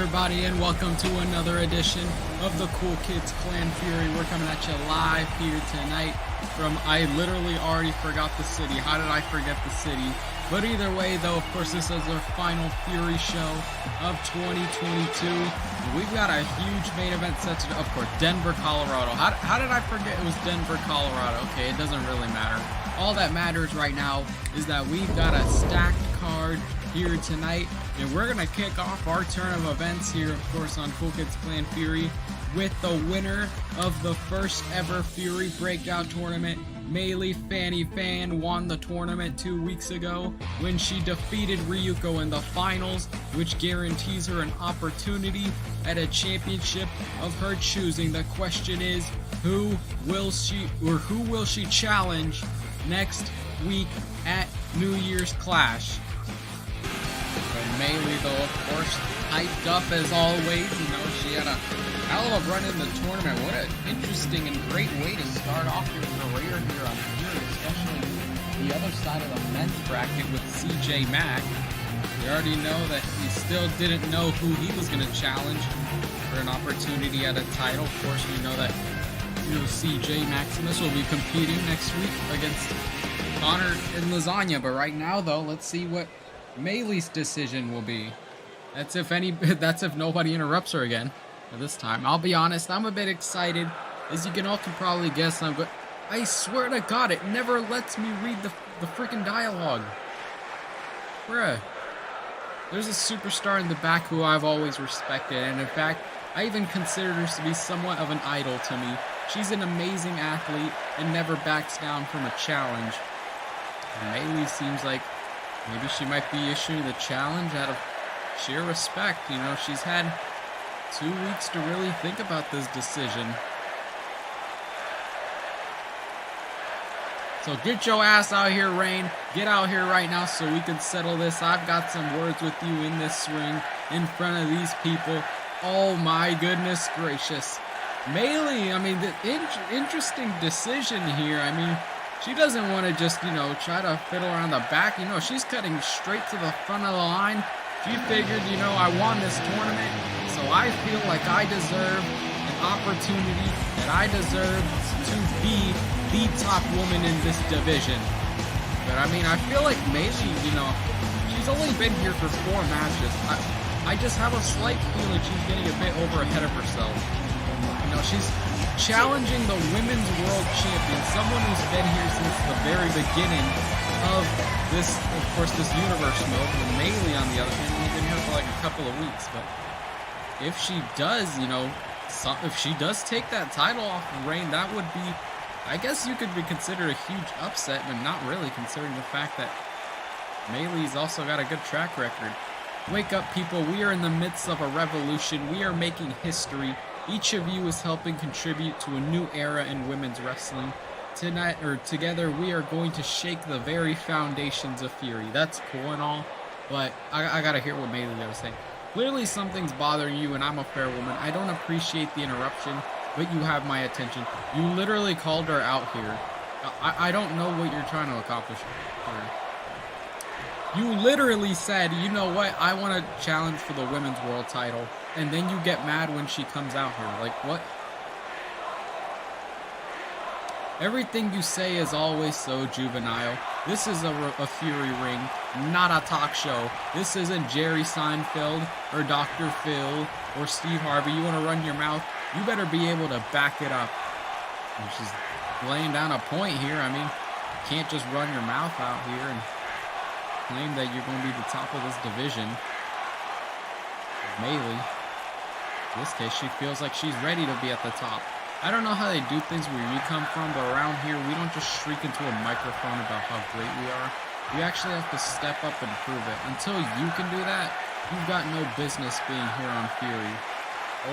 everybody, and welcome to another edition of the Kool Kids Klan Fury. We're coming at you live here tonight from, I literally already forgot the city. How did I forget the city? But either way, though, of course, this is our final Fury show of 2022. We've got a huge main event set to, of course, Denver, Colorado. How did I forget it was Denver, Colorado? Okay, it doesn't really matter. All that matters right now is that we've got a stacked card here tonight, and we're gonna kick off our turn of events here, of course, on Kool Kids Klan Fury with the winner of the first ever Fury Breakout Tournament. Melee Fanny Fan won the tournament 2 weeks ago when she defeated Ryuko in the finals, which guarantees her an opportunity at a championship of her choosing. The question is, who will she challenge next week at New Year's Clash? Melee, though, of course, hyped up as always. You know, she had a hell of a run in the tournament. What an interesting and great way to start off your career here on Fury, especially the other side of the men's bracket with CJ Mack. We already know that he still didn't know who he was going to challenge for an opportunity at a title. Of course, we know that CJ Maximus will be competing next week against Connor and Lasagna. But right now, though, let's see what Melee's decision will be. That's if nobody interrupts her again this time. I'll be honest, I'm a bit excited. As you can probably guess, I swear to God, it never lets me read the freaking dialogue. Bruh. There's a superstar in the back who I've always respected, and in fact, I even consider her to be somewhat of an idol to me. She's an amazing athlete and never backs down from a challenge. And Melee seems like maybe she might be issuing the challenge out of sheer respect. You know, she's had 2 weeks to really think about this decision. So get your ass out here, Rain. Get out here right now so we can settle this. I've got some words with you in this ring in front of these people. Oh my goodness gracious. Melee, I mean, the interesting decision here. I mean, she doesn't want to just, try to fiddle around the back. She's cutting straight to the front of the line. She figured, I won this tournament, so I feel like I deserve an opportunity, that I deserve to be the top woman in this division. But, I mean, I feel like Melee, she's only been here for 4 matches. I just have a slight feeling she's getting a bit over ahead of herself. She's challenging the Women's World Champion, someone who's been here since the very beginning of this, of course, this universe mode. And Melee, on the other hand, has been here for like a couple of weeks. But if she does, if she does take that title off of Reign, that would be, I guess you could be considered a huge upset, but not really, considering the fact that Melee's also got a good track record. Wake up, people. We are in the midst of a revolution. We are making history. Each of you is helping contribute to a new era in women's wrestling. Tonight, or together, we are going to shake the very foundations of Fury. That's cool and all, but I gotta hear what Melee was saying. Clearly something's bothering you, and I'm a fair woman. I don't appreciate the interruption, but you have my attention. You literally called her out here. I don't know what you're trying to accomplish here. You literally said, you know what, I want to challenge for the women's world title, and then you get mad when she comes out here. Like, what? Everything you say is always so juvenile. This is a Fury ring, not a talk show. This isn't Jerry Seinfeld or Dr. Phil or Steve Harvey. You want to run your mouth? You better be able to back it up. And she's laying down a point here. I mean, you can't just run your mouth out here and claim that you're going to be the top of this division. Melee, in this case, she feels like she's ready to be at the top. I don't know how they do things where you come from, but around here, we don't just shriek into a microphone about how great we are. We actually have to step up and prove it. Until you can do that, you've got no business being here on Fury.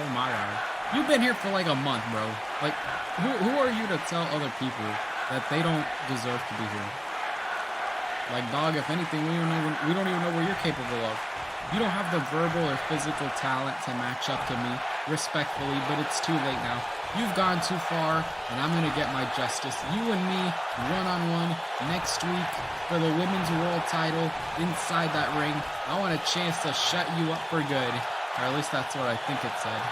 Oh my God. You've been here for like a month, bro. Like, who are you to tell other people that they don't deserve to be here? Like, dog, if anything, we don't even know what you're capable of. You don't have the verbal or physical talent to match up to me, respectfully, but it's too late now. You've gone too far, and I'm going to get my justice. You and me, one-on-one, next week, for the Women's World title, inside that ring. I want a chance to shut you up for good. Or at least that's what I think it said.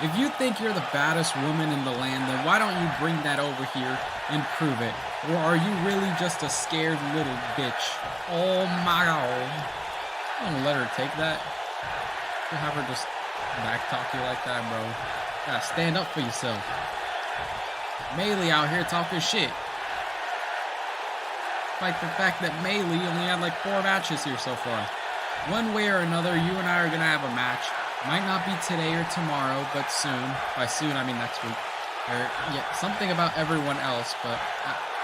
If you think you're the baddest woman in the land, then why don't you bring that over here and prove it? Or are you really just a scared little bitch? Oh my god. I don't let her take that. You'll have her just backtalk you like that, bro. Gotta stand up for yourself. Melee out here talking shit. Like the fact that Melee only had like 4 matches here so far. One way or another, you and I are gonna have a match. Might not be today or tomorrow, but soon. By soon, I mean next week. Or yeah, something about everyone else, but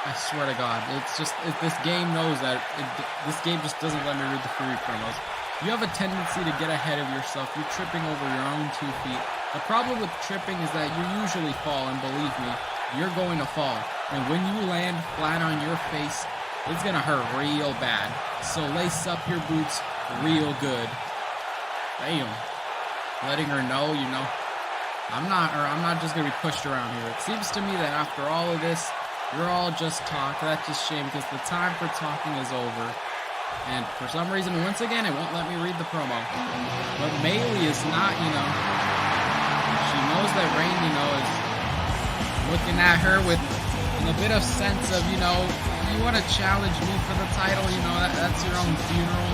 I swear to God, it's just this game knows that this game just doesn't let me read the free promos. You have a tendency to get ahead of yourself. You're tripping over your own 2 feet. The problem with tripping is that you usually fall, and believe me, you're going to fall. And when you land flat on your face, it's gonna hurt real bad. So lace up your boots real good. Damn. Letting her know, you know, I'm not just gonna be pushed around here. It seems to me that after all of this, you're all just talk. That's just shame because the time for talking is over. And for some reason, once again, it won't let me read the promo. But Melee is not, you know, she knows that Rain, you know, is looking at her with a bit of sense of, you know, you want to challenge me for the title, you know, that's your own funeral.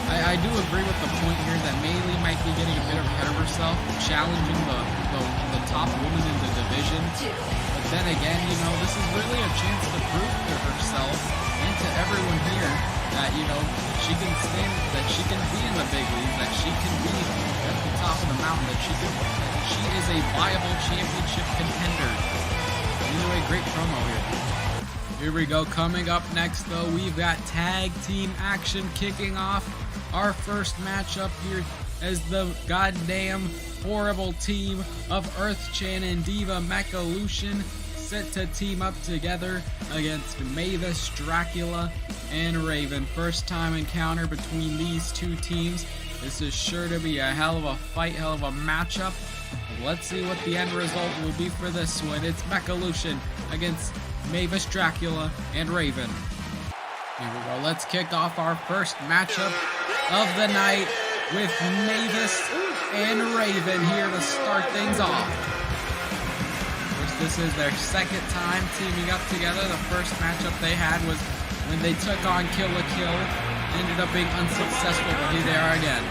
I do agree with the point here that Melee might be getting a bit ahead of herself, challenging the top woman in the division. But then again, you know, this is really a chance to prove to herself and to everyone here that, you know, she can stand, that she can be in the big leagues, that she can be at the top of the mountain, that she is a viable championship contender. Either way, great promo here. Here we go. Coming up next, though, we've got tag team action kicking off. Our first matchup here as the goddamn horrible team of Earth-chan and Diva Mechalution set to team up together against Mavis, Dracula, and Raven. First time encounter between these 2 teams. This is sure to be a hell of a fight, hell of a matchup. Let's see what the end result will be for this one. It's Mechalution against Mavis, Dracula, and Raven. Here we go. Let's kick off our first matchup of the night with Mavis and Raven here to start things off. Of course, this is their second time teaming up together. The first matchup they had was when they took on Kill la Kill. Ended up being unsuccessful, but here they are again.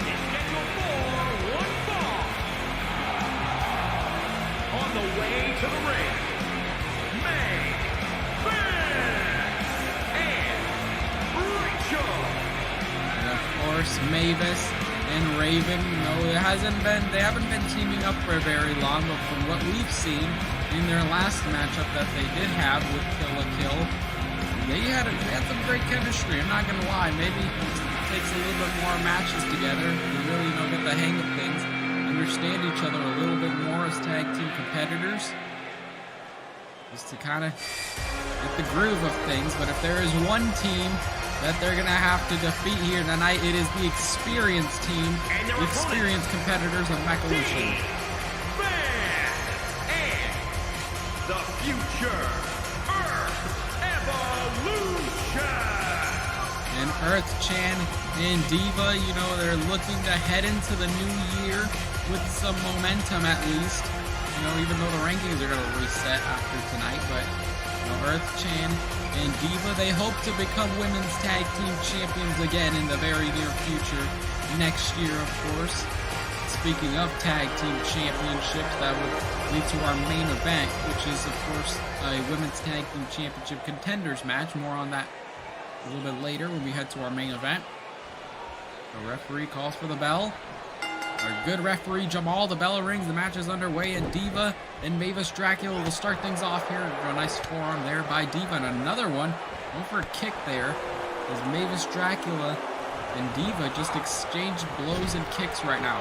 On the way to the ring, Mavis and Raven, you know, they haven't been teaming up for very long, but from what we've seen in their last matchup that they did have with Kill la Kill, they had some great chemistry. I'm not gonna lie, maybe it takes a little bit more matches together to really, you know, get the hang of things, understand each other a little bit more as tag team competitors, just to kind of get the groove of things. But if there is one team that they're gonna have to defeat here tonight, it is the experienced team, the experienced competitors of Mechalution. And the future Earth Evolution. And Earth-chan and Diva, you know, they're looking to head into the new year with some momentum at least. You know, even though the rankings are gonna reset after tonight, but you know, Earth-chan and Diva, they hope to become women's tag team champions again in the very near future. Next year, of course. Speaking of tag team championships, that would lead to our main event, which is, of course, a women's tag team championship contenders match. More on that a little bit later when we head to our main event. The referee calls for the bell. Our good referee Jamal, the bell rings, the match is underway, and Diva and Mavis Dracula will start things off here. A nice forearm there by Diva, and another one. Going for a kick there, as Mavis Dracula and Diva just exchange blows and kicks right now.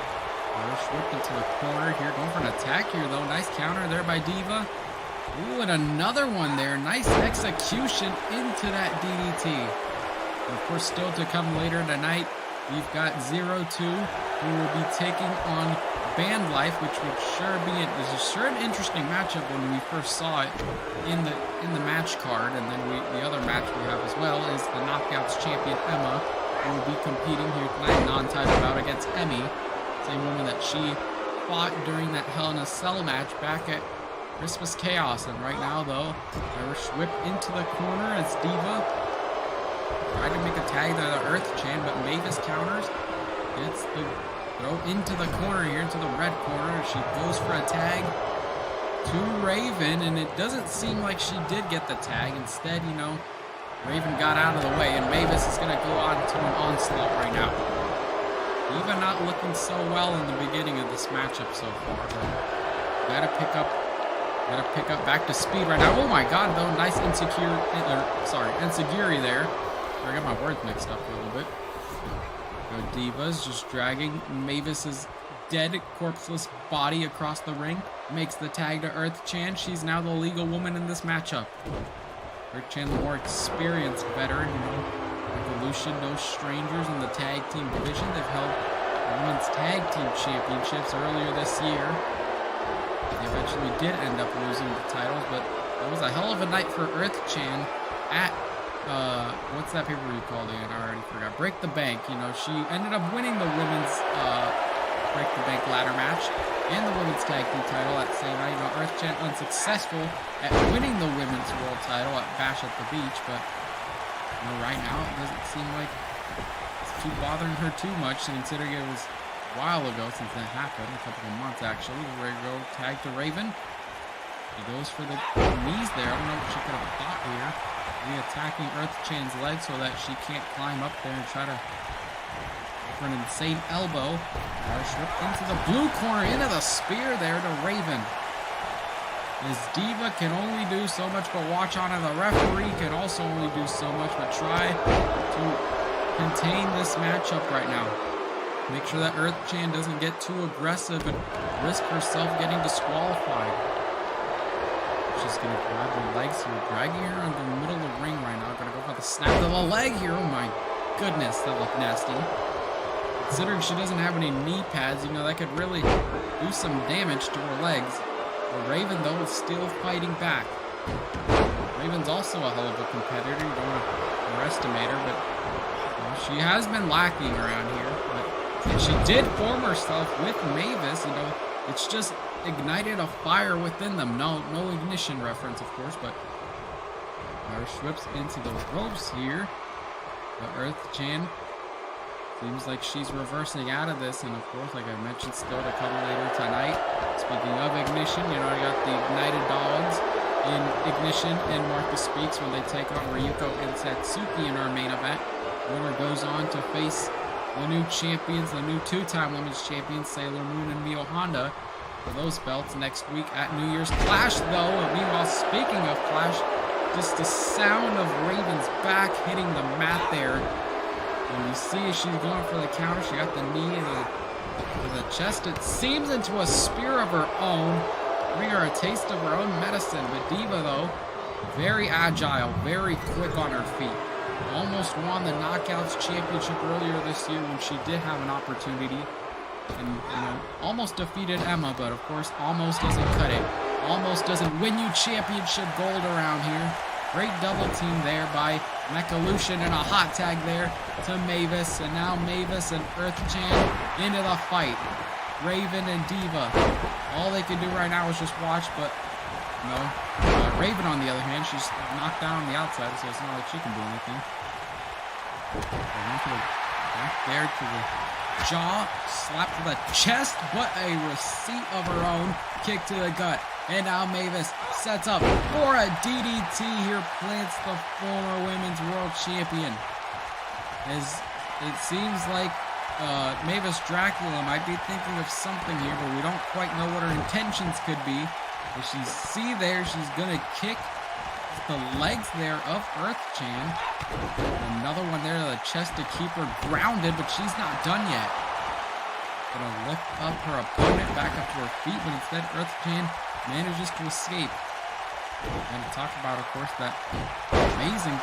Irish whip into the corner here, going for an attack here though. Nice counter there by Diva. Ooh, and another one there. Nice execution into that DDT. And of course, still to come later tonight, we've got 0-2, who will be taking on Band Life, which would sure be an interesting matchup when we first saw it in the match card. And then the other match we have as well is the Knockouts champion Emma will be competing here tonight, non-title bout against Emmy, same woman that she fought during that Hell in a Cell match back at Christmas Chaos. And right now, though, Irish whip into the corner as Diva tried to make a tag there, the Earth Chan, but Mavis counters. Gets the throw into the corner here, into the red corner. She goes for a tag to Raven, and it doesn't seem like she did get the tag. Instead, you know, Raven got out of the way, and Mavis is going to go on to an onslaught right now. Diva not looking so well in the beginning of this matchup so far, but gotta pick up back to speed right now. Oh my god, though, nice enziguri there. I got my words mixed up a little bit. Diva's just dragging Mavis's dead, corpseless body across the ring. Makes the tag to Earth Chan. She's now the legal woman in this matchup. Earth Chan, the more experienced veteran, you know. Revolution, no strangers in the tag team division. They've held women's tag team championships earlier this year. They eventually did end up losing the titles, but it was a hell of a night for Earth Chan at what's that pay-per-view called again? I already forgot. Break the Bank. You know, she ended up winning the women's Break the Bank ladder match and the women's tag team title at the same night. You know, Earth Chan unsuccessful at winning the women's world title at Bash at the Beach, but you know, right now it doesn't seem like it's too bothering her too much, considering it was a while ago since that happened, a couple of months actually. We're going to go tag to Raven. He goes for the knees there. I don't know what she could have thought here. Attacking Earth Chan's leg so that she can't climb up there and try to for an insane elbow. Ripped into the blue corner, into the spear there to Raven. As Diva can only do so much but watch on, and the referee can also only do so much but try to contain this matchup right now. Make sure that Earth Chan doesn't get too aggressive and risk herself getting disqualified. She's going to grab her legs here, dragging her in the middle of the ring right now. Going to go for the snap of the leg here. Oh my goodness, that looked nasty. Considering she doesn't have any knee pads, you know, that could really do some damage to her legs. But Raven, though, is still fighting back. Raven's also a hell of a competitor. You don't want to underestimate her, but you know, she has been lacking around here. But she did form herself with Mavis, you know. It's just ignited a fire within them. No ignition reference, of course, but Irish whips into the ropes here. But Earth Chan seems like she's reversing out of this, and of course, like I mentioned, still to come later tonight. Speaking of ignition, you know, I got the Ignited Dogs in Ignition and Martha Speaks when they take on Ryuko and Satsuki in our main event. Winner goes on to face the new champions, the new two-time women's champions, Sailor Moon and Mio Honda, for those belts next week at New Year's Clash, though. And meanwhile, speaking of Clash, just the sound of Raven's back hitting the mat there. And you see she's going for the counter. She got the knee to the chest. It seems into a spear of her own, giving her a taste of her own medicine. But Diva, though, very agile, very quick on her feet. Almost won the Knockouts Championship earlier this year when she did have an opportunity. And, you know, almost defeated Emma, but of course, almost doesn't cut it. Almost doesn't win you championship gold around here. Great double team there by Mechalution, and a hot tag there to Mavis. And now Mavis and Earth Chan into the fight. Raven and Diva. All they can do right now is just watch, but no. Raven, on the other hand, she's knocked down on the outside, so it's not like she can do anything. Back there to the jaw, slap to the chest, but a receipt of her own, kick to the gut. And now Mavis sets up for a DDT here, plants the former women's world champion. As it seems like Mavis Dracula might be thinking of something here, but we don't quite know what her intentions could be. As you see there, she's gonna kick the legs there of Earth Chan. Another one there to the chest to keep her grounded, but she's not done yet. Gonna lift up her opponent back up to her feet, but instead Earth Chan manages to escape. And to talk about, of course, that amazing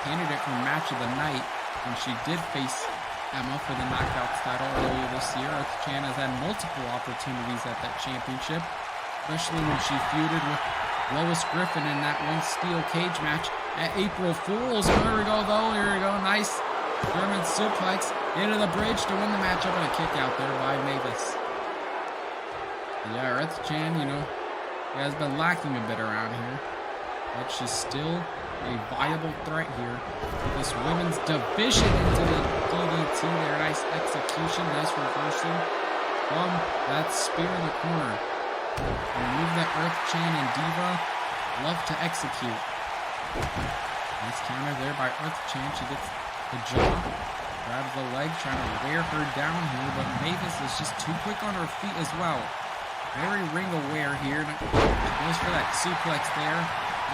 candidate for match of the night when she did face Emma for the Knockouts title earlier this year. Earth Chan has had multiple opportunities at that championship, especially when she feuded with Lois Griffin in that one steel cage match at April Fool's. Here we go, though. Here we go. Nice German suplex into the bridge to win the matchup, and a kick out there by Mavis. Yeah, Earth Chan, you know, has been lacking a bit around here, but she's still a viable threat here. This women's division into the DDT there. Nice execution, nice reversal from that spear in the corner. Remove that Earth Chan and Diva. Love to execute. Nice counter there by Earth Chan. She gets the jaw, grabs the leg, trying to wear her down here, but Mavis is just too quick on her feet as well. Very ring aware here. Goes for that suplex there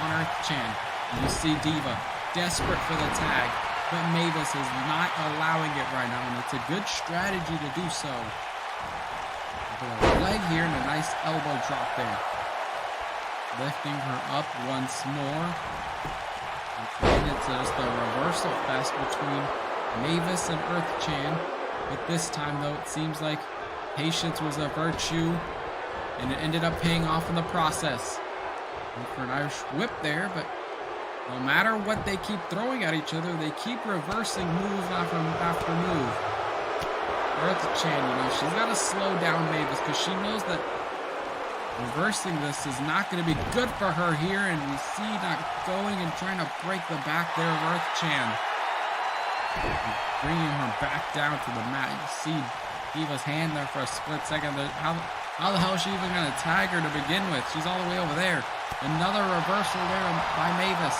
on Earth Chan. And you see Diva desperate for the tag, but Mavis is not allowing it right now, and it's a good strategy to do so. Leg here and a nice elbow drop there. Lifting her up once more. And it's just a reversal fest between Mavis and Earth Chan. But this time, though, it seems like patience was a virtue, and it ended up paying off in the process. Went for an Irish whip there, but no matter what they keep throwing at each other, they keep reversing move after move. Earth Chan, you know, she's got to slow down Mavis because she knows that reversing this is not going to be good for her here, and we see not going and trying to break the back there of Earth Chan. Bringing her back down to the mat. You see Diva's hand there for a split second. How the hell is she even going to tag her to begin with? She's all the way over there. Another reversal there by Mavis.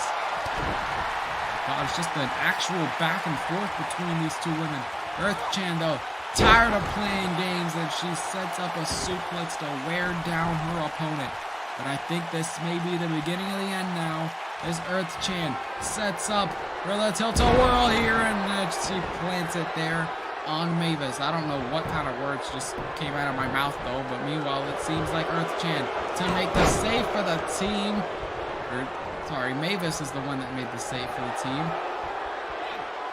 God, it's just an actual back and forth between these two women. Earth Chan, though, tired of playing games, and she sets up a suplex to wear down her opponent. But I think this may be the beginning of the end now, as Earth Chan sets up for the tilt-a-whirl here, and she plants it there on Mavis. I don't know what kind of words just came out of my mouth, though, but meanwhile, it seems like Earth Chan to make the save for the team. Mavis is the one that made the save for the team.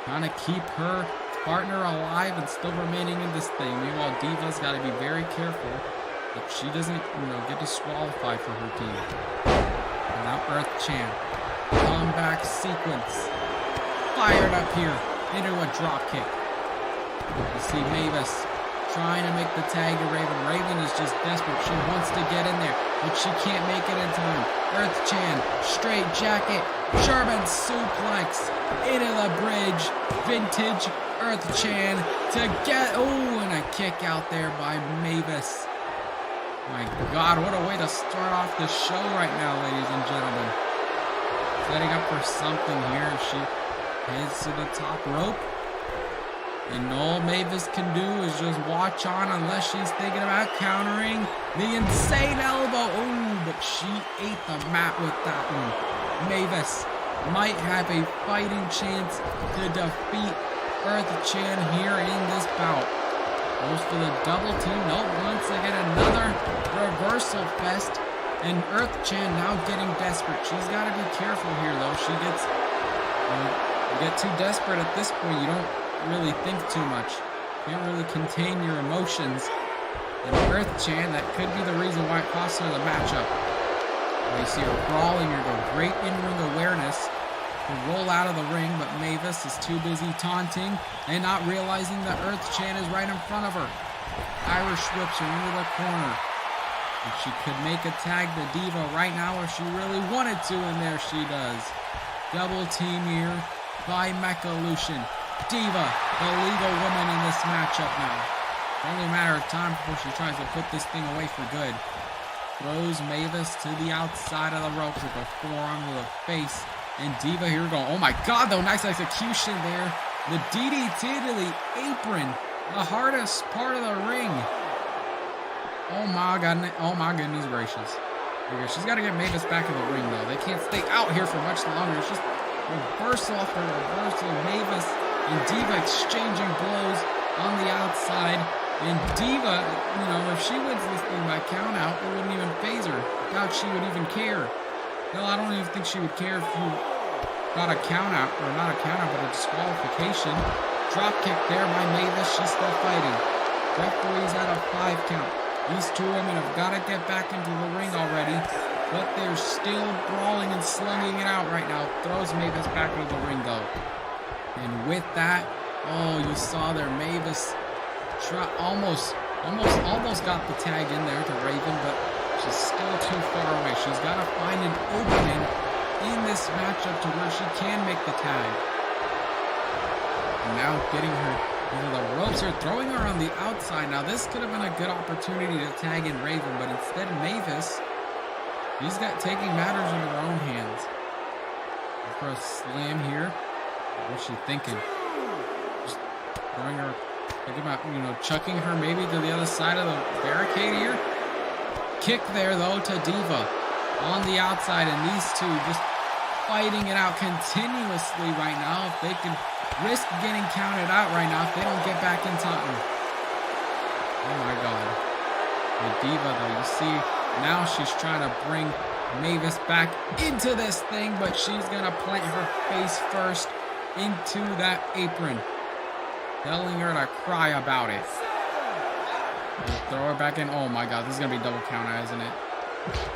Trying to keep her partner alive and still remaining in this thing. Meanwhile, Diva's got to be very careful that she doesn't, get disqualified for her team. And now Earth Chan. Comeback sequence. Fired up here into a drop kick. You see Mavis trying to make the tag to Raven. Raven is just desperate. She wants to get in there, but she can't make it in time. Earth Chan, straight jacket, German suplex into the bridge. Vintage Earth Chan to get, and a kick out there by Mavis. My God, what a way to start off the show right now, ladies and gentlemen. Setting up for something here. She heads to the top rope. And all Mavis can do is just watch on unless she's thinking about countering the insane elbow. But she ate the mat with that one. Mavis might have a fighting chance to defeat Earth Chan here in this bout. Goes for the double team. Once again, another reversal fest. And Earth Chan now getting desperate. She's got to be careful here, though. She gets, you get too desperate at this point. You don't really think too much. Can't really contain your emotions. And Earth Chan, that could be the reason why it cost her the matchup. You see her brawling here, the great in-ring awareness to roll out of the ring, but Mavis is too busy taunting and not realizing that Earth Chan is right in front of her. Irish whips her into the corner. And she could make a tag to Diva right now if she really wanted to, and there she does. Double team here by Mechalution. Diva, the legal woman in this matchup now. Only a matter of time before she tries to put this thing away for good. Throws Mavis to the outside of the rope with a forearm to the face. And Diva here going, oh my God, though, nice execution there. The DDT to the apron, the hardest part of the ring. Oh my goodness gracious. She's got to get Mavis back in the ring, though. They can't stay out here for much longer. It's just reversal after reversal. Mavis and Diva exchanging blows on the outside. And Diva, if she wins this thing by count out, it wouldn't even faze her. I doubt she would even care. No, I don't even think she would care if you got a count out, or not a count out, but a disqualification. Drop kick there by Mavis. She's still fighting. Referee's at a 5 count. These two women have got to get back into the ring already, but they're still brawling and slugging it out right now. Throws Mavis back into the ring, though. And with that, Oh, you saw there, Mavis almost got the tag in there to Raven, but she's still too far away. She's got to find an opening in this matchup to where she can make the tag. And now getting her into the ropes here, throwing her on the outside. Now this could have been a good opportunity to tag in Raven, but instead Mavis, she's got taking matters into her own hands. For a slam here. What's she thinking? Just throwing her, thinking about, chucking her maybe to the other side of the barricade here. Kick there though to Diva on the outside, and these two just fighting it out continuously right now. If they can risk getting counted out right now, if they don't get back in time. Oh my God. The Diva though, you see, now she's trying to bring Mavis back into this thing, but she's gonna plant her face first into that apron, telling her to cry about it. Throw her back in. Oh my God, this is gonna be double count out, isn't it?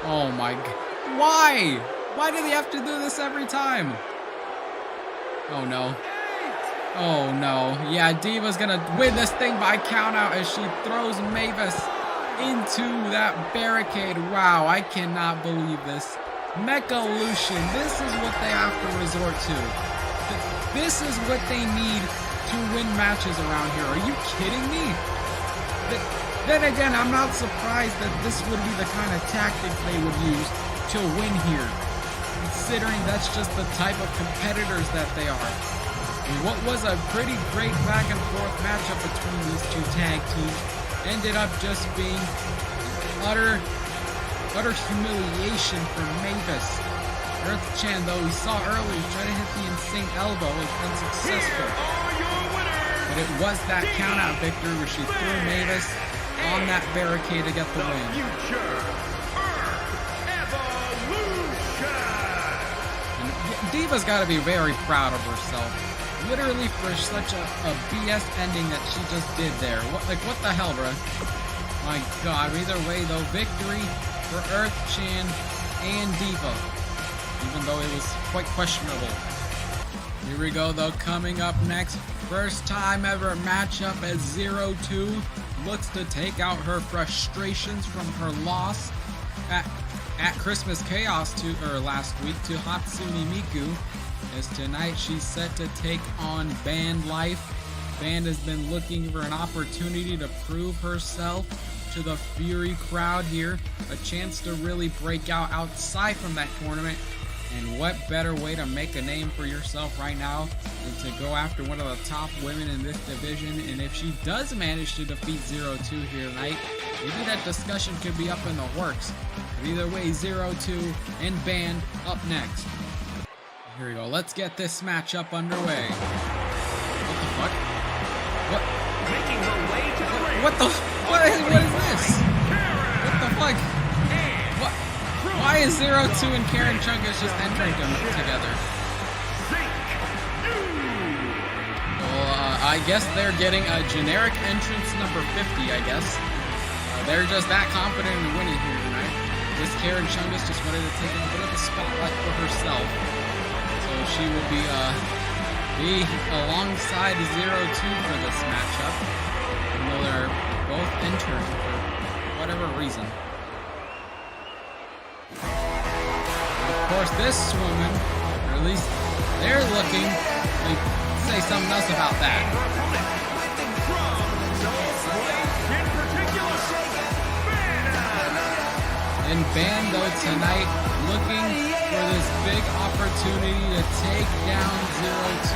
Oh my God. Why? Why do they have to do this every time? Oh no. Oh no. Yeah, Diva's gonna win this thing by count out as she throws Mavis into that barricade. Wow, I cannot believe this. Mechalution, this is what they have to resort to. This is what they need to win matches around here. Are you kidding me? Then again, I'm not surprised that this would be the kind of tactics they would use to win here, considering that's just the type of competitors that they are. And what was a pretty great back and forth matchup between these two tag teams ended up just being utter humiliation for Mavis. Earth Chan, though, we saw earlier try to hit the insane elbow, was unsuccessful. But it was that countout victory where she threw Mavis on that barricade to get the win. And Diva's got to be very proud of herself. Literally for such a BS ending that she just did there. What the hell, bro? My God. Either way, though, victory for Earth Chan and Diva, even though it was quite questionable. Here we go, though. Coming up next, first time ever matchup as 0-2 looks to take out her frustrations from her loss at Christmas Chaos last week to Hatsune Miku. As tonight she's set to take on Band Life. Band has been looking for an opportunity to prove herself to the Fury crowd here. A chance to really break out outside from that tournament. And what better way to make a name for yourself right now than to go after one of the top women in this division. And if she does manage to defeat 0-2 here tonight, maybe that discussion could be up in the works. But either way, 0-2 and Band up next. Here we go. Let's get this matchup underway. What the fuck? What? Making her way to the ring. What is this? What the fuck? What? Why is 0-2 and Karen Chungus just entering them together? Well, I guess they're getting a generic entrance number 50, I guess. They're just that confident in winning here tonight. This Karen Chungus just wanted to take a bit of the spotlight for herself. She will be alongside 0-2 for this matchup, even though they're both entered for whatever reason. And of course, this woman, or at least they're looking, like, say something else about that. And Band, though, tonight looking for this big opportunity to take down 0-2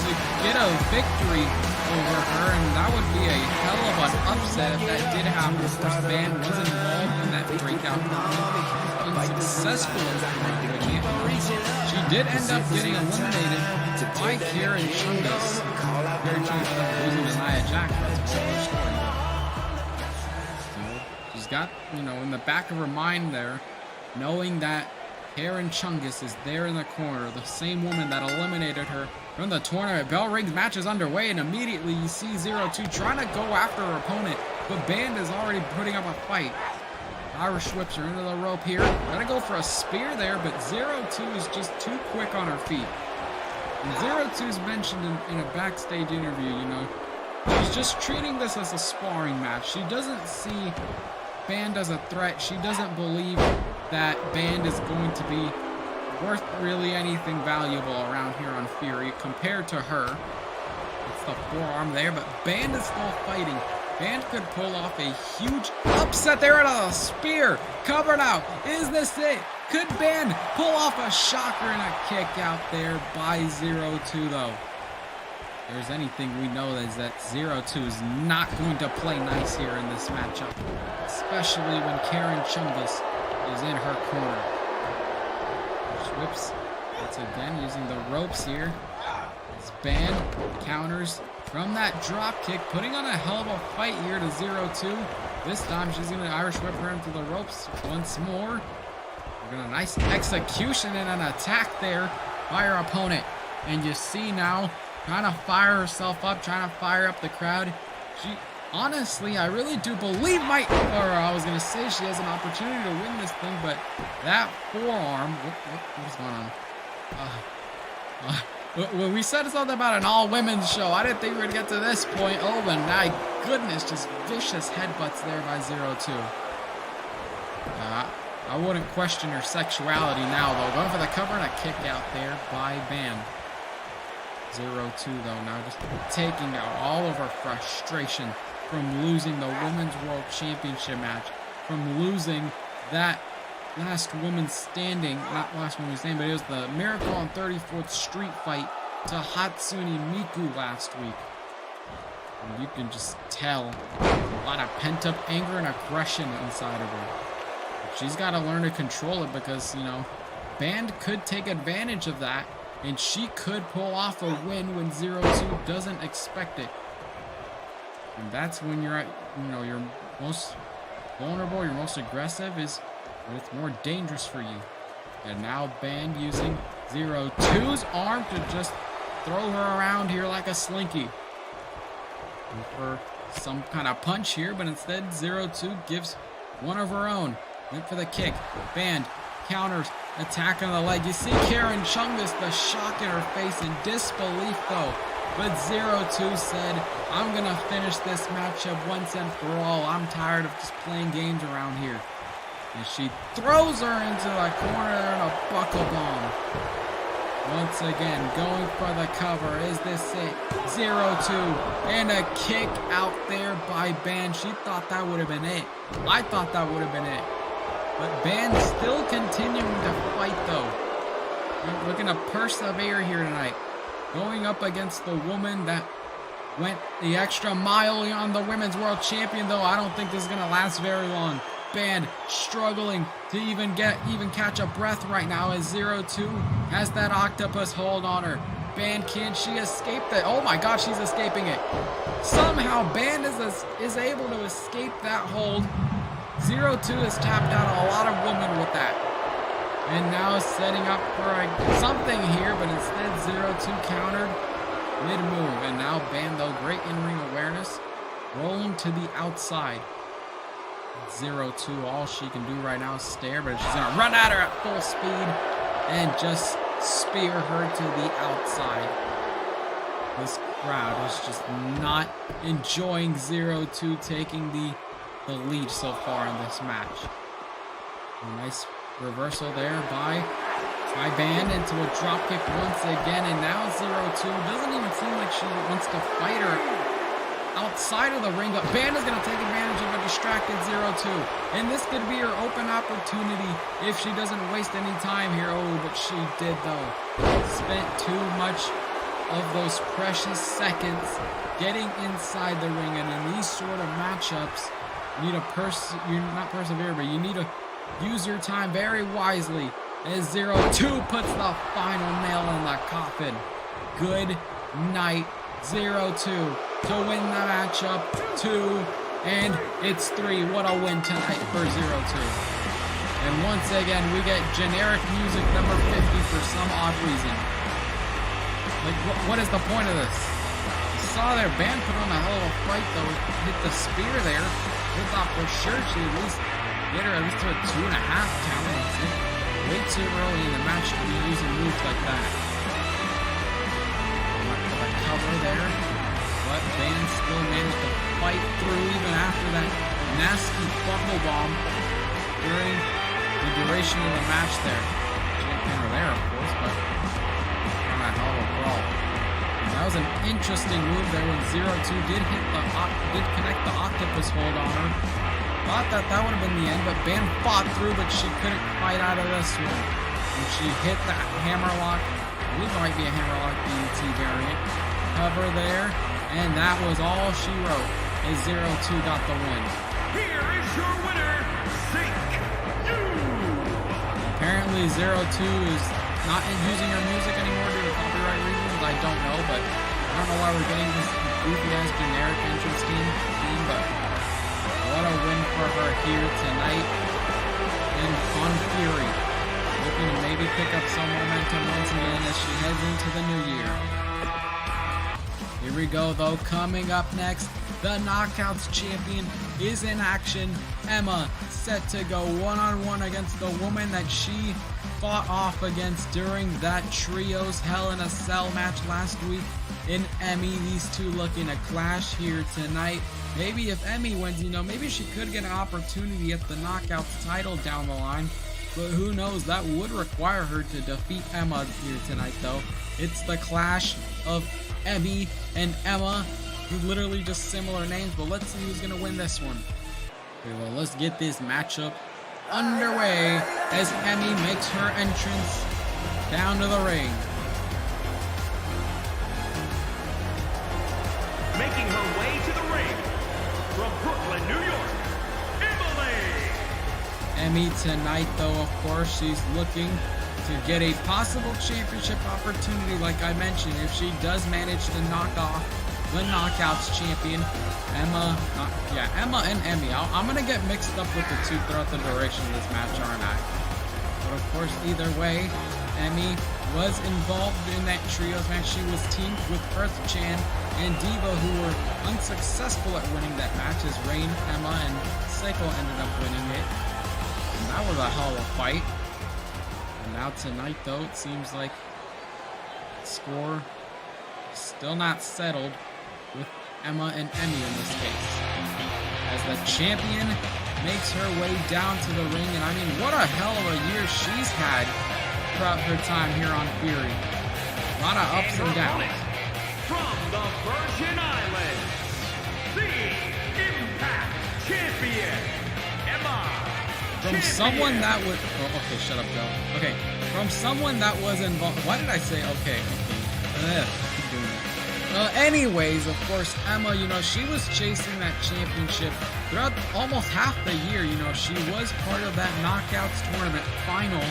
to get a victory over her, and that would be a hell of an upset if that did happen. Of course, Band was involved in that breakout tournament, unsuccessful in that tournament. She did end up getting eliminated by Karen Chungus. Karen Chungus ended up losing to Nia Jax. That's her story. She's got, in the back of her mind there, knowing that Karen Chungus is there in the corner, the same woman that eliminated her from the tournament. Bell rings, match is underway, and immediately you see 0-2 trying to go after her opponent, but Band is already putting up a fight. Irish whips her into the rope here. Gotta go for a spear there, but 0-2 is just too quick on her feet. And 02's mentioned in a backstage interview, you know, she's just treating this as a sparring match. She doesn't see Band as a threat. She doesn't believe that Band is going to be worth really anything valuable around here on Fury compared to her. It's the forearm there, but Band is still fighting. Band could pull off a huge upset there out of a spear. Covered out. Is this it? Could Band pull off a shocker and a kick out there by 02 though? If there's anything we know is that 02 is not going to play nice here in this matchup, especially when Karen Chungus is in her corner. Whips once again using the ropes here. As Band counters from that drop kick, putting on a hell of a fight here to 02. This time she's going to Irish whip her into the ropes once more. We're going to nice execution and an attack there by her opponent. And you see now, trying to fire herself up, trying to fire up the crowd. She, honestly, I really do believe I was going to say she has an opportunity to win this thing, but that forearm, what is going on? When we said something about an all-women's show, I didn't think we were going to get to this point. Oh, but my goodness, just vicious headbutts there by 02. I wouldn't question her sexuality now, though. Going for the cover and a kick out there by Band. 02, though, now just taking out all of her frustration from losing the Women's World Championship match, from losing that last woman standing, not last woman standing, but it was the Miracle on 34th Street fight to Hatsune Miku last week. And you can just tell a lot of pent-up anger and aggression inside of her. But she's got to learn to control it because, you know, Band could take advantage of that, and she could pull off a win when 02 doesn't expect it. And that's when you're at, you know, your most vulnerable, your most aggressive is when it's more dangerous for you. And now Band using 02's arm to just throw her around here like a slinky. And for some kind of punch here, but instead 02 gives one of her own. Went for the kick. Band counters, attack on the leg. You see Karen Chungus, the shock in her face in disbelief though. But 02 said, I'm going to finish this matchup once and for all. I'm tired of just playing games around here. And she throws her into the corner and a buckle bomb. Once again, going for the cover. Is this it? 02. And a kick out there by Band. She thought that would have been it. I thought that would have been it. But Band still continuing to fight though. We're looking to persevere here tonight. Going up against the woman that went the extra mile on the Women's World Champion though. I don't think this is going to last very long. Band struggling to even catch a breath right now as 02 has that octopus hold on her. Band, can she escape that? Oh my god, she's escaping it. Somehow Band is able to escape that hold. 02 has tapped out a lot of women with that. And now setting up for something here, but instead 02 countered mid-move. And now Band, though, great in-ring awareness, rolling to the outside. 02, all she can do right now is stare, but she's going to run at her at full speed and just spear her to the outside. This crowd is just not enjoying 02 taking the lead so far in this match. A nice reversal there by Band into a dropkick once again, and now 02 doesn't even seem like she wants to fight her outside of the ring, but Band is going to take advantage of a distracted 02, and this could be her open opportunity if she doesn't waste any time here. Oh, but she did though. Spent too much of those precious seconds getting inside the ring, and in these sort of matchups, you need you need to use your time very wisely as 02 puts the final nail in the coffin. Good night, 02, to win the matchup 2, and it's 3. What a win tonight for 02. And once again, we get generic music number 50 for some odd reason. Like, what is the point of this? You saw their Band put on a hell of a fight, though. Hit the spear there. We thought for sure she'd at least get her at least to a 2.5 count. Way too early in the match to be using moves like that. there. But Van still managed to fight through even after that nasty buckle bomb during the duration of the match there. Champion are there, of course, but on a hell of a brawl. And that was an interesting move there when 0-2 did connect the octopus hold on her. Thought that would have been the end, but Van fought through, but she couldn't fight out of this one. And she hit that hammerlock. I believe it might be a hammerlock DDT variant. Cover there, and that was all she wrote. As 0-2 got the win. Here is your winner, Apparently 0-2 is not using her music anymore due to copyright reasons. I don't know, but I don't know why we're getting this goofy ass generic entrance theme, but what a win for her here tonight in on Fury. Looking to maybe pick up some momentum once again as she heads into the new year. Here we go though, coming up next, the Knockouts champion is in action. Emma set to go one-on-one against the woman that she fought off against during that Trios Hell in a Cell match last week in Emmy. These two looking to clash here tonight. Maybe if Emmy wins, maybe she could get an opportunity at the Knockouts title down the line. But who knows, that would require her to defeat Emma here tonight though. It's the clash of Emmy and Emma, who literally just similar names, but let's see who's gonna win this one. Okay, well, let's get this matchup underway as Emmy makes her entrance down to the ring. making her way to the ring from Brooklyn, New York, Emmy tonight, though, of course, she's looking to get a possible championship opportunity, like I mentioned, if she does manage to knock off the Knockouts champion, Emma and Emmy. I'm going to get mixed up with the two throughout the duration of this match, aren't I? But, of course, either way, Emmy was involved in that trios match. She was teamed with Earth Chan and Diva, who were unsuccessful at winning that match, as Rain, Emma, and Seiko ended up winning it. And that was a hell of a fight. And now tonight, though, it seems like the score is still not settled with Emma and Emmy in this case, as the champion makes her way down to the ring. And I mean, what a hell of a year she's had throughout her time here on Fury. A lot of ups and downs. From the Virgin Islands, the Impact Champion, Emma. From someone that was... Oh, okay, shut up, Joe. Okay, from someone that was involved... Why did I say okay? Keep doing that. Anyways, of course, Emma, she was chasing that championship throughout almost half the year. She was part of that Knockouts tournament final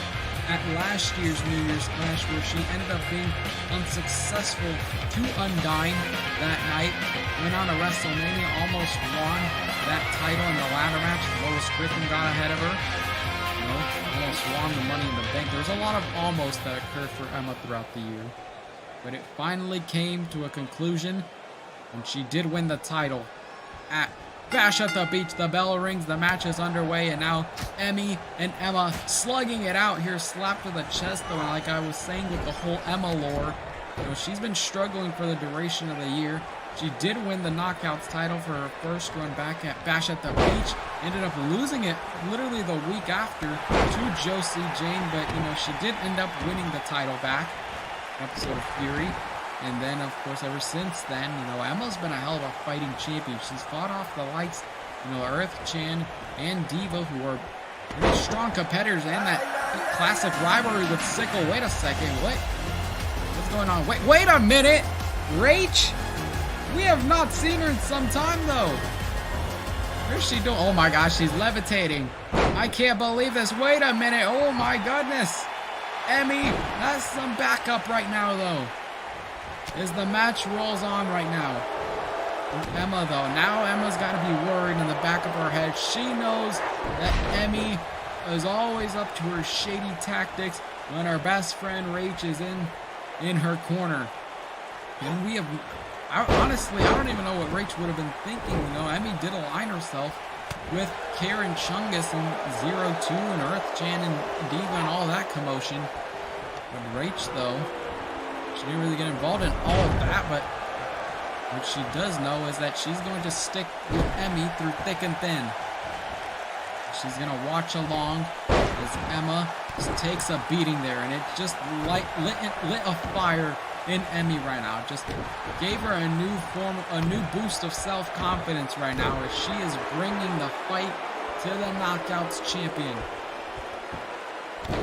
at last year's New Year's Clash, where she ended up being unsuccessful to Undyne that night. Went on to WrestleMania, almost won that title in the ladder match. Lois Griffin got ahead of her. Almost won the Money in the Bank. There's a lot of almost that occurred for Emma throughout the year. But it finally came to a conclusion, and she did win the title at Bash at the Beach. The bell rings, the match is underway, and now Emmy and Emma slugging it out here, slapped to the chest, though, like I was saying with the whole Emma lore. She's been struggling for the duration of the year. She did win the Knockouts title for her first run back at Bash at the Beach. Ended up losing it literally the week after to Josie Jane, but, she did end up winning the title back. Episode of Fury. And then, of course, ever since then, Emma's been a hell of a fighting champion. She's fought off the likes, Earth Chan and Diva, who are really strong competitors, and that classic rivalry with Sickle. Wait a second, what's going on? Wait a minute! Rach? We have not seen her in some time, though. Where's she doing? Oh my gosh, she's levitating. I can't believe this. Wait a minute. Oh my goodness. Emmy, that's some backup right now, though, as the match rolls on right now. And Emma, though, now Emma's got to be worried in the back of her head. She knows that Emmy is always up to her shady tactics when her best friend Rach is in her corner. And honestly, I don't even know what Rach would have been thinking. Emmy did align herself with Karen Chungus and 0-2 and Earth Chan and Diva and all that commotion. But Rach, though, she didn't really get involved in all of that, but What she does know is that she's going to stick with Emmy through thick and thin. She's going to watch along as Emma just takes a beating there, and it just lit a fire in Emmy right now. Just gave her a new boost of self-confidence right now as she is bringing the fight to the Knockouts champion.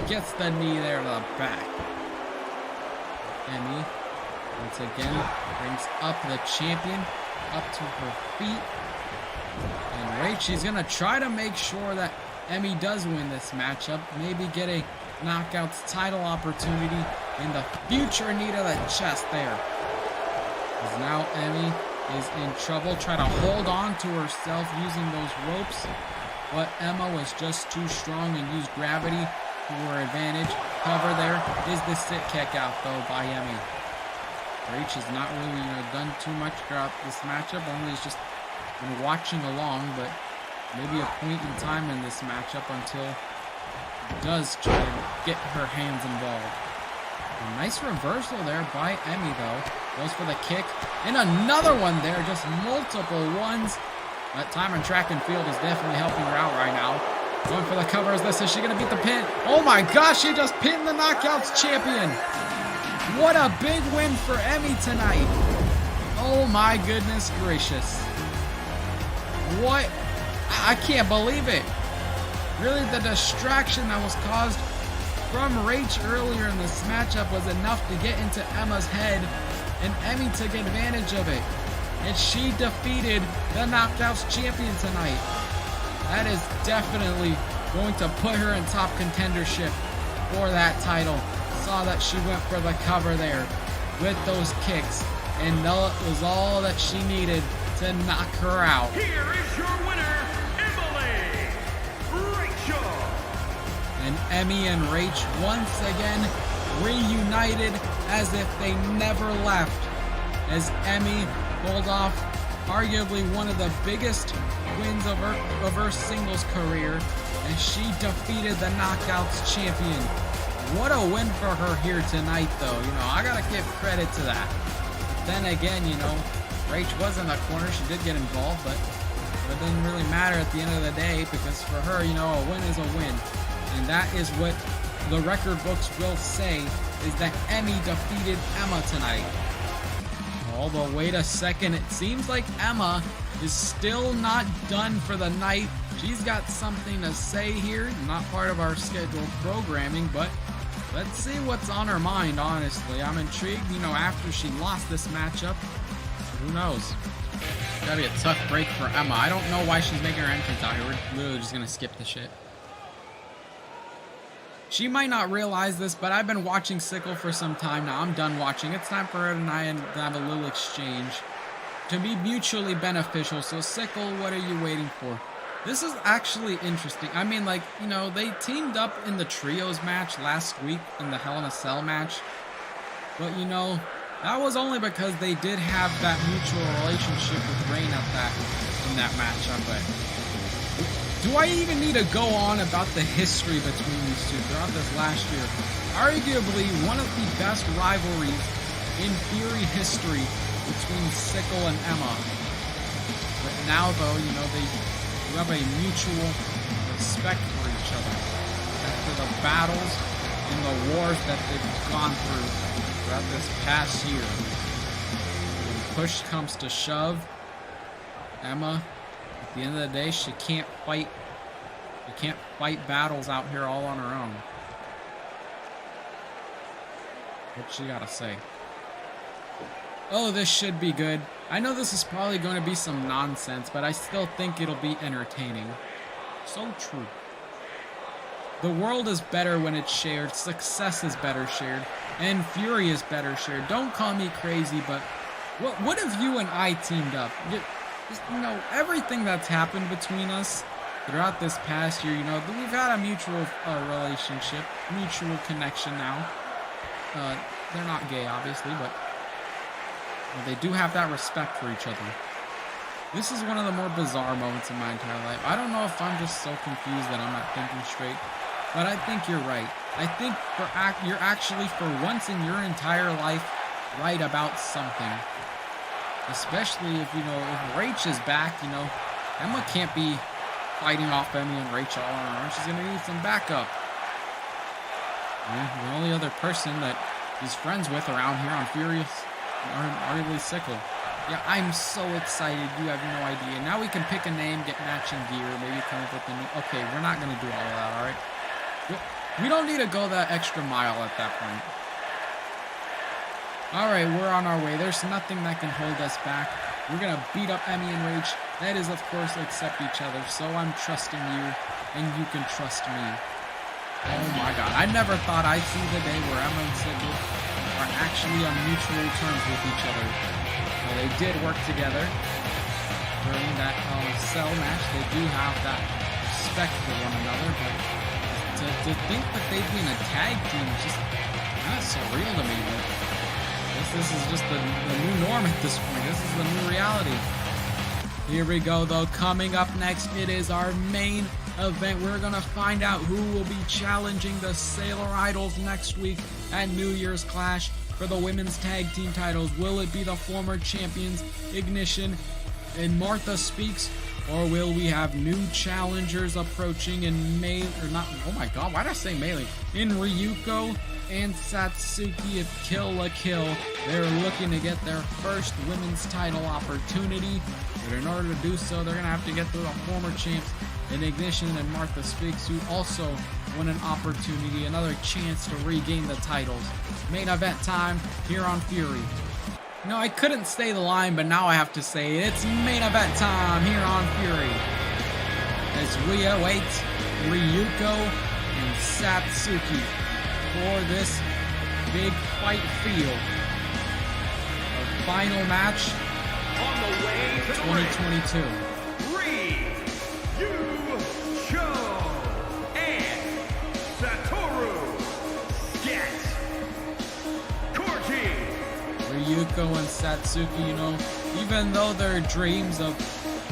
Gets the knee there to the back. Emmy, once again, brings up the champion up to her feet. And Rach, she's going to try to make sure that Emmy does win this matchup. Maybe get a Knockouts title opportunity in the future. Knee to the chest there. As now Emmy is in trouble. Try to hold on to herself using those ropes. But Emma was just too strong and used gravity to her advantage. Cover there is the sit kick out though by Emmy. Rach has not really done too much throughout this matchup. Only has just been watching along, but maybe a point in time in this matchup until she does try to get her hands involved. A nice reversal there by Emmy though. Goes for the kick. And another one there. Just multiple ones. That time in track and field is definitely helping her out right now. Going for the cover. Is she going to beat the pin? Oh my gosh, she just pinned the Knockouts champion. What a big win for Emmy tonight. Oh my goodness gracious. What? I can't believe it. Really, the distraction that was caused from Rach earlier in this matchup was enough to get into Emma's head, and Emmy took advantage of it. And she defeated the Knockouts champion tonight. That is definitely going to put her in top contendership for that title. Saw that she went for the cover there with those kicks, and that was all that she needed to knock her out. Here is your winner, Emily Rachel. And Emmy and Rach once again reunited as if they never left, as Emmy pulled off arguably one of the biggest wins of her singles career, and she defeated the Knockouts champion. What a win for her here tonight, though. I gotta give credit to that. But then again, Rach was in the corner. She did get involved, but it doesn't really matter at the end of the day, because for her, a win is a win. And that is what the record books will say, is that Emmy defeated Emma tonight. Although, wait a second, it seems like Emma is still not done for the night. She's got something to say here, not part of our scheduled programming, but let's see what's on her mind, honestly. I'm intrigued, after she lost this matchup. Who knows? It's gotta be a tough break for Emma. I don't know why she's making her entrance out here. We're literally just gonna skip the shit. She might not realize this, but I've been watching Sickle for some time now. I'm done watching. It's time for her and I to have a little exchange to be mutually beneficial. So Sickle, what are you waiting for? This is actually interesting. I mean, they teamed up in the trios match last week in the Hell in a Cell match. But, that was only because they did have that mutual relationship with Rain in that matchup. But do I even need to go on about the history between these two throughout this last year? Arguably one of the best rivalries in Fury history between Sickle and Emma. But now, though, they have a mutual respect for each other after the battles and the wars that they've gone through throughout this past year. When push comes to shove, Emma, at the end of the day, she can't fight. She can't fight battles out here all on her own. What's she gotta say? Oh, this should be good. I know this is probably going to be some nonsense, but I still think it'll be entertaining. So true. The world is better when it's shared. Success is better shared. And Fury is better shared. Don't call me crazy, but what if you and I teamed up? Just, everything that's happened between us throughout this past year, we've had a mutual relationship, mutual connection now. They're not gay, obviously, but they do have that respect for each other. This is one of the more bizarre moments in my entire life. I don't know if I'm just so confused that I'm not thinking straight, but I think you're right. I think you're actually, for once in your entire life, right about something. Especially if, you know, if Rach is back, you know, Emma can't be fighting off Emmy and Rach all on her own. She's going to need some backup. The only other person that he's friends with around here on Furious arguably Sickle. Yeah, I'm so excited. You have no idea. Now we can pick a name, get matching gear, maybe come up with a new... Okay, we're not going to do all of that, all right? We don't need to go that extra mile at that point. All right, we're on our way. There's nothing that can hold us back. We're going to beat up Emmy and Rach. That is, of course, accept each other. So I'm trusting you, and you can trust me. Oh my God, I never thought I'd see the day where Emma and Sickle are actually on mutual terms with each other. Well, they did work together during that cell match. They do have that respect for one another, but to think that they'd be in a tag team is just kind of surreal to me. But I guess this is just the new norm at this point. This is the new reality. Here we go, though. Coming up next, it is our main event. We're going to find out who will be challenging the Sailor Idols next week at New Year's Clash for the women's tag team titles. Will it be the former champions, Ignition and Martha Speaks, or will we have new challengers approaching in May, or not, oh my God, why did I say Melee? In Ryuko and Satsuki of Kill la Kill. They're looking to get their first women's title opportunity, but in order to do so, they're going to have to get through the former champs in Ignition and Martha Speaks, who also won an opportunity, another chance to regain the titles. Main event time here on Fury. No, I couldn't say the line, but now I have to say it. It's main event time here on Fury, as we await Ryuko and Satsuki for this big fight field. Our final match On the way to 2022. Ryuko and Satoru get Corky. Ryuko and Satsuki, you know, even though their dreams of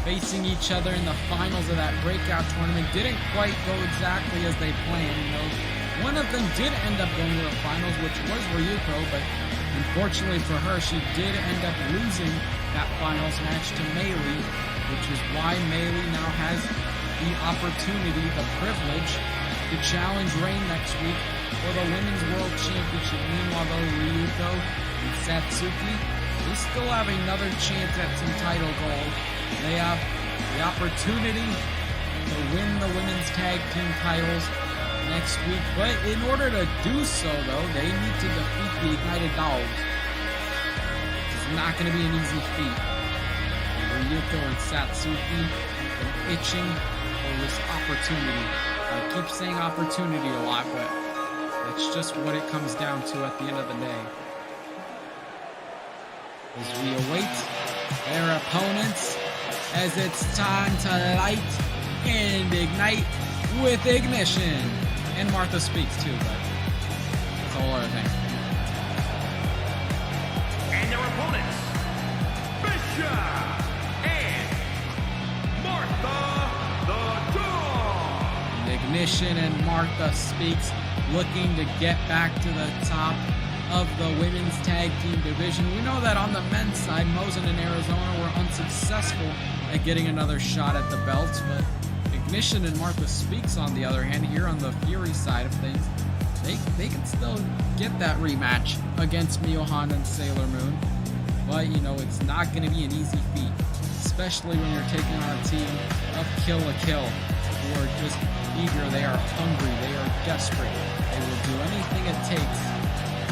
facing each other in the finals of that breakout tournament didn't quite go exactly as they planned, you know. One of them did end up going to the finals, which was Ryuko, but unfortunately for her, she did end up losing that finals match to Melee, which is why Melee now has the opportunity, the privilege, to challenge Reign next week for the Women's World Championship. Meanwhile, though, Ryuko and Satsuki, they still have another chance at some title gold. They have the opportunity to win the women's tag team titles next week, but in order to do so, though, they need to defeat the Ignited Dogs. It's not going to be an easy feat. Ryuko and Satsuki have been itching for this opportunity. I keep saying opportunity a lot, but that's just what it comes down to at the end of the day. As we await their opponents, as it's time to light and ignite with Ignition. And Martha Speaks too, but that's a whole other thing. And their opponents, Bishop and Martha the Dog. And Ignition and Martha Speaks looking to get back to the top of the women's tag team division. We know that on the men's side, Mosen and Arizona were unsuccessful at getting another shot at the belts, but Ignition and Martha Speaks, on the other hand, here on the Fury side of things, they can still get that rematch against Miyohan and Sailor Moon. But, you know, it's not going to be an easy feat, especially when you're taking on a team of Kill la Kill, who are just eager, they are hungry, they are desperate. They will do anything it takes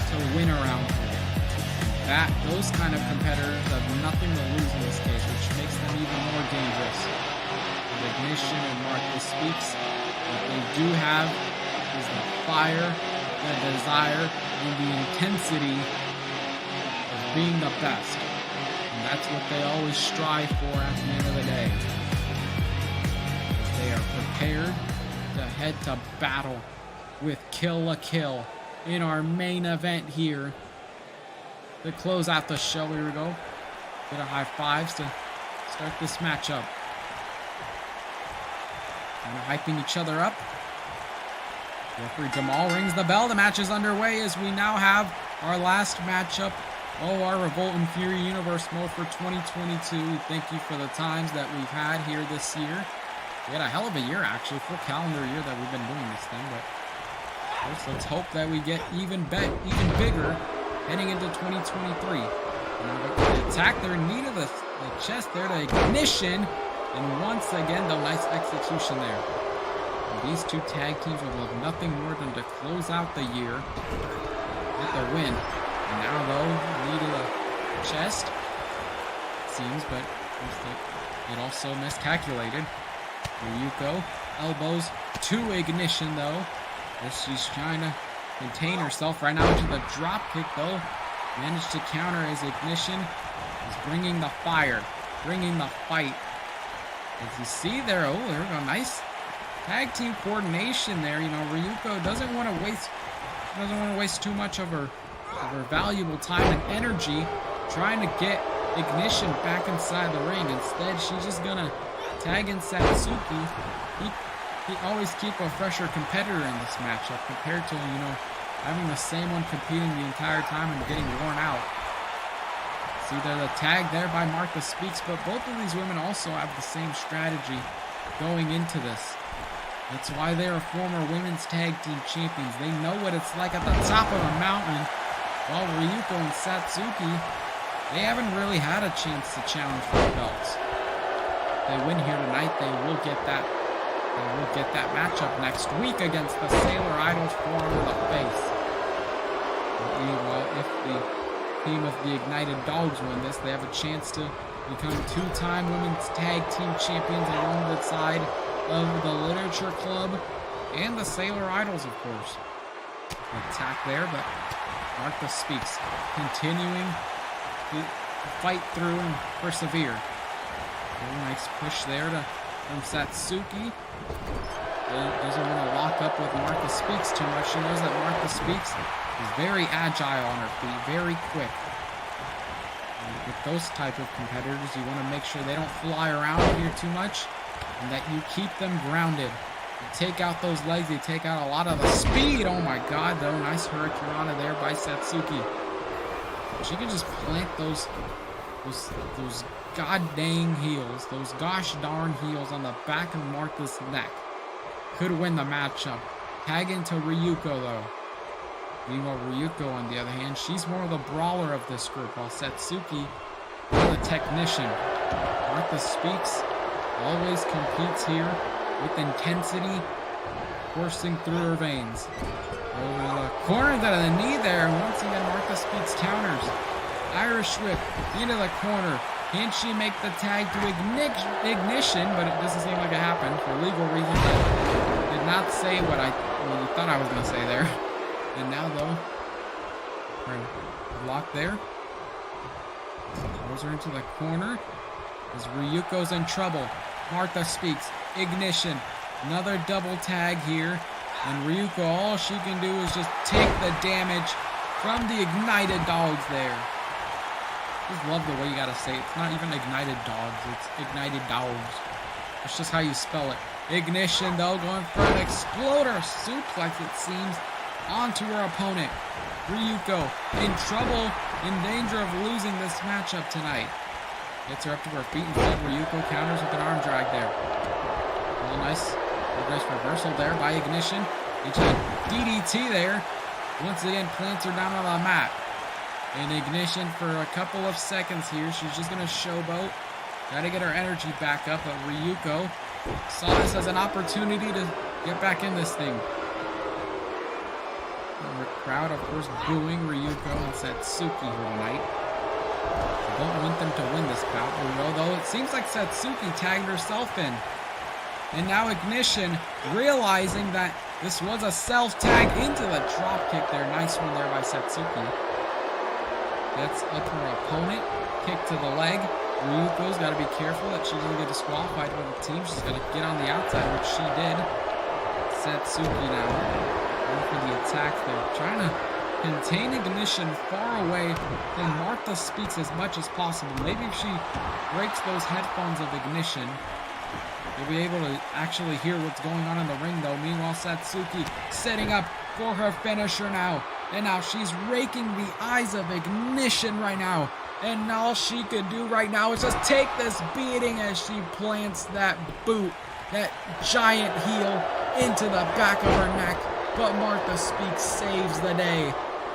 to win around here. Those kind of competitors have nothing to lose in this case, which makes them even more dangerous. Ignition and Martha Speaks, what they do have is the fire, the desire, and the intensity of being the best. And that's what they always strive for at the end of the day. They are prepared to head to battle with Kill la Kill in our main event here. To close out the show, here we go. Bit of high fives to start this matchup. And hyping each other up. Referee Jamal rings the bell. The match is underway as we now have our last matchup Oh, our Revolt and Fury Universe mode for 2022. We thank you for the times that we've had here this year. We had a hell of a year, actually, full calendar year that we've been doing this thing. But first, let's hope that we get even bigger heading into 2023. Now the attack their knee to the chest there to Ignition. And once again, the nice execution there. And these two tag teams would love nothing more than to close out the year with a win. And now, though, knee to the chest. Seems, but looks like it also miscalculated. Ryuko elbows to Ignition, though. As she's trying to contain herself right now into the drop kick, though. Managed to counter as Ignition is bringing the fire, bringing the fight. As you see there, oh, there we go, nice tag team coordination there. You know, Ryuko doesn't want to waste too much of her valuable time and energy trying to get Ignition back inside the ring. Instead, she's just gonna tag in Satsuki. He always keep a fresher competitor in this matchup compared to, you know, having the same one competing the entire time and getting worn out. See there, the tag there by Martha Speaks, but both of these women also have the same strategy going into this. That's why they're former women's tag team champions. They know what it's like at the top of a mountain. While Ryuko and Satsuki, they haven't really had a chance to challenge for the belts. If they win here tonight, they will get that matchup next week against the Sailor Idols for the face. Well, if the team of the Ignited Dogs win this, they have a chance to become two-time women's tag team champions along the side of the Literature Club and the Sailor Idols, of course. Attack there, but Martha Speaks continuing to fight through and persevere. Very nice push there from Satsuki. Doesn't want to lock up with Martha Speaks too much. She knows that Martha Speaks is very agile on her feet, very quick. And with those type of competitors, you want to make sure they don't fly around here too much and that you keep them grounded. You take out those legs, you take out a lot of the speed. Oh my god, though. Nice Hurricanrana there by Satsuki. She can just plant those god dang heels, those gosh darn heels on the back of Martha's neck. Could win the matchup. Tag into Ryuko, though. Meanwhile, Ryuko, on the other hand, she's more of the brawler of this group, while Satsuki is the technician. Martha Speaks always competes here with intensity coursing through her veins. Over the corner to the knee there, and once again, Martha Speaks counters. Irish whip into the corner. Can she make the tag to Ignition? But it doesn't seem like it happened for legal reasons. I did not say what you thought I was going to say there. And now, though, block there. Throws her into the corner. As Ryuko's in trouble. Martha Speaks. Ignition. Another double tag here. And Ryuko, all she can do is just take the damage from the Ignited Dogs there. Just love the way you gotta say it. It's not even Ignited Dogs, it's Ignited Dogs. It's just how you spell it. Ignition, though, going for an exploder suplex, it seems, onto her opponent. Ryuko in trouble, in danger of losing this matchup tonight. Gets her up to her feet instead. Ryuko counters with an arm drag there. Real nice reversal there by Ignition. Into a DDT there. Once again, plants her down on the mat. In Ignition for a couple of seconds here. She's just going to showboat. Got to get her energy back up, but Ryuko saw this as an opportunity to get back in this thing. And the crowd, of course, booing Ryuko and Satsuki here tonight. I don't want them to win this bout, although it seems like Satsuki tagged herself in. And now Ignition, realizing that this was a self-tag into the dropkick there. Nice one there by Satsuki. That's up her opponent. Kick to the leg. Ryuko's got to be careful that she doesn't get disqualified for the team. She's got to get on the outside, which she did. Satsuki now going for the attack there. Trying to contain Ignition far away from Martha Speaks as much as possible. Maybe if she breaks those headphones of Ignition, you'll be able to actually hear what's going on in the ring, though. Meanwhile, Satsuki setting up for her finisher now. And now she's raking the eyes of Ignition right now. And all she could do right now is just take this beating as she plants that boot, that giant heel, into the back of her neck. But Martha Speaks saves the day.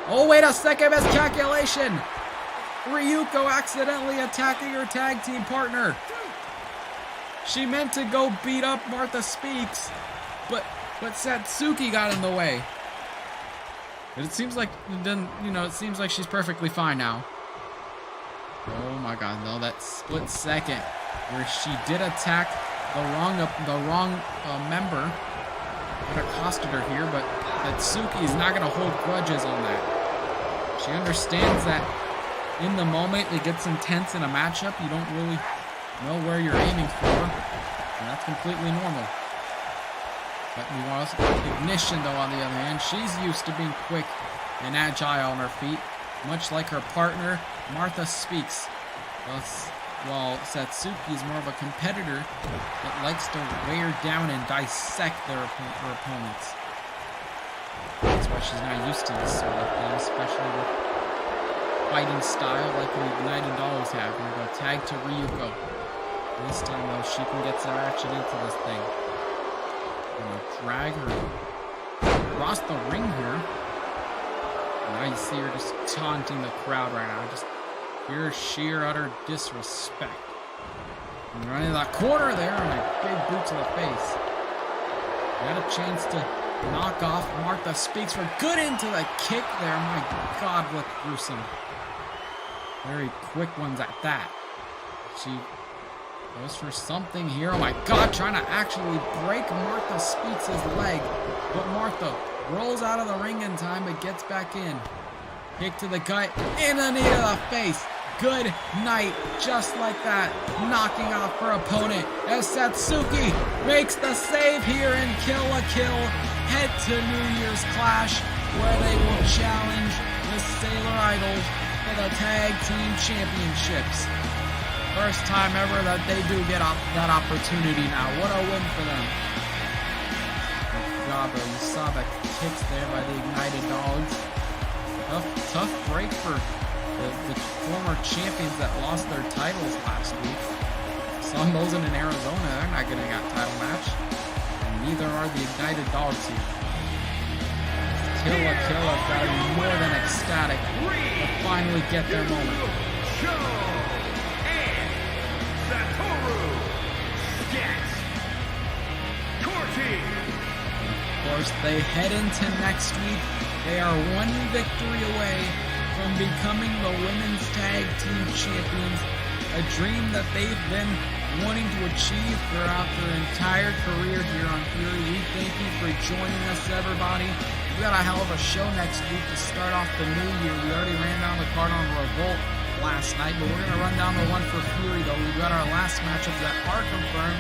Oh, wait a second, miscalculation. Ryuko accidentally attacking her tag team partner. She meant to go beat up Martha Speaks, but Satsuki got in the way. But it seems like it seems like she's perfectly fine now. Oh my God, no, that split second where she did attack the wrong member. It accosted her here, but Satsuki is not going to hold grudges on that. She understands that in the moment it gets intense in a matchup. You don't really know where you're aiming for, and that's completely normal. But Ignition, though, on the other hand, she's used to being quick and agile on her feet, much like her partner, Martha Speaks. While Satsuki is more of a competitor that likes to wear down and dissect her opponents. That's why she's not used to this sort of thing, especially with fighting style like the United Dolls have. We're going to tag to Ryuko. This time, though, she can get some action into this thing. Gonna drag her across the ring here. And now you see her just taunting the crowd right now. Just pure, sheer, utter disrespect. And running that corner there, and a big boot to the face. Got a chance to knock off Martha Speaks for good into the kick there. My God, look gruesome. Very quick ones at that. She goes for something here. Oh my God, trying to actually break Martha Speaks' leg. But Martha rolls out of the ring in time, but gets back in. Kick to the gut, and a knee to the face. Good night, just like that. Knocking off her opponent as Satsuki makes the save here and Kill la Kill head to New Year's Clash, where they will challenge the Sailor Idols for the Tag Team Championships. First time ever that they do get that opportunity now. What a win for them. God, though, you saw the kicks there by the Ignited Dogs. Tough break for the former champions that lost their titles last week. Saw Mosen in Arizona. They're not getting that title match. And neither are the Ignited Dogs here. Kill la Kill have got to be more than ecstatic to finally get their moment. Of course, they head into next week. They are one victory away from becoming the Women's Tag Team Champions, a dream that they've been wanting to achieve throughout their entire career here on Fury. We thank you for joining us, everybody. We got a hell of a show next week to start off the new year. We already ran down the card on Revolt last night, but we're going to run down the one for Fury, though. We've got our last matchups that are confirmed.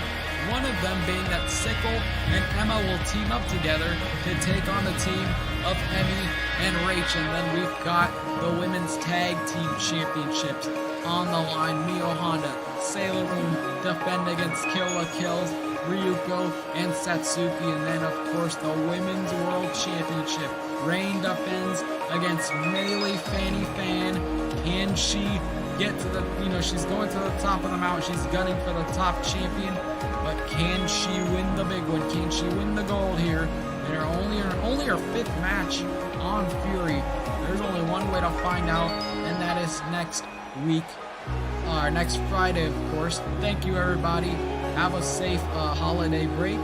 One of them being that Sickle and Emma will team up together to take on the team of Emmy and Rach. And then we've got the Women's Tag Team Championships on the line. Mio Honda, Sailor Moon defend against Kill la Kills, Ryuko and Satsuki. And then, of course, the Women's World Championship. Rain defends against Melee Fanny Fan. Can she get to the, she's going to the top of the mountain. She's gunning for the top champion. But can she win the big one? Can she win the gold here? They're only her fifth match on Fury. There's only one way to find out, and that is next week, or next Friday, of course. Thank you, everybody. Have a safe holiday break.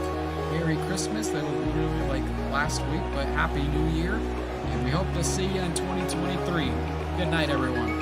Merry Christmas. That will be really like last week, but Happy New Year. And we hope to see you in 2023. Good night, everyone.